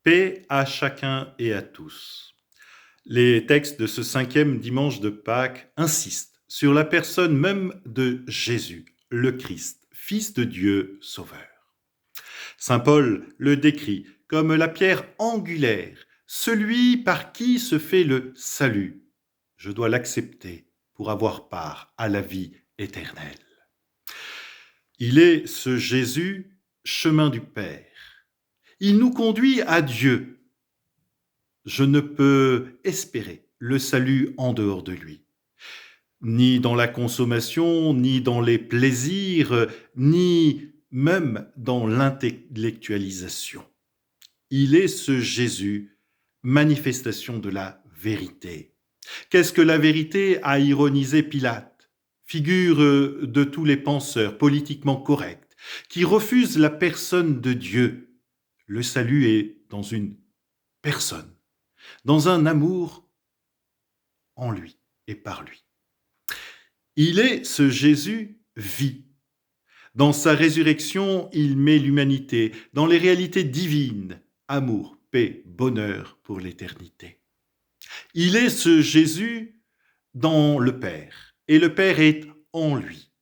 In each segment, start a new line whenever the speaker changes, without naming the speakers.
Paix à chacun et à tous. Les textes de ce 5e dimanche de Pâques insistent sur la personne même de Jésus, le Christ, Fils de Dieu Sauveur. Saint Paul le décrit comme la pierre angulaire, celui par qui se fait le salut. Je dois l'accepter pour avoir part à la vie éternelle. Il est ce Jésus, chemin du Père. Il nous conduit à Dieu. Je ne peux espérer le salut en dehors de lui, ni dans la consommation, ni dans les plaisirs, ni même dans l'intellectualisation. Il est ce Jésus, manifestation de la vérité. Qu'est-ce que la vérité, a ironisé Pilate, figure de tous les penseurs politiquement corrects, qui refusent la personne de Dieu. Le salut est dans une personne, dans un amour en lui et par lui. Il est ce Jésus vie. Dans sa résurrection, il met l'humanité dans les réalités divines, amour, paix, bonheur pour l'éternité. Il est ce Jésus dans le Père, et le Père est en lui.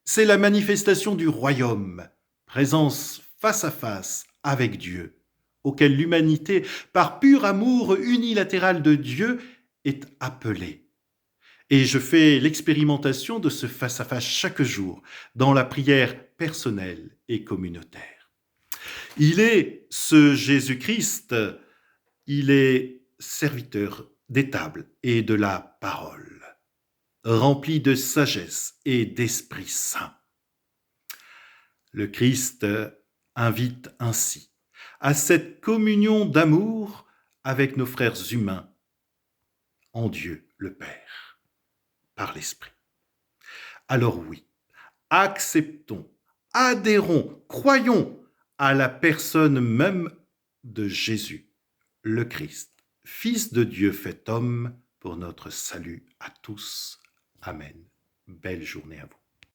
C'est la manifestation du royaume, présence face à face avec Dieu, auquel l'humanité, par pur amour unilatéral de Dieu, est appelée. Et je fais l'expérimentation de ce face-à-face chaque jour, dans la prière personnelle et communautaire. Il est ce Jésus-Christ, il est serviteur des tables et de la parole, rempli de sagesse et d'Esprit Saint. Le Christ invite ainsi à cette communion d'amour avec nos frères humains en Dieu le Père, par l'Esprit. Alors oui, acceptons, adhérons, croyons à la personne même de Jésus, le Christ, Fils de Dieu fait homme pour notre salut à tous. Amen. Belle journée à vous.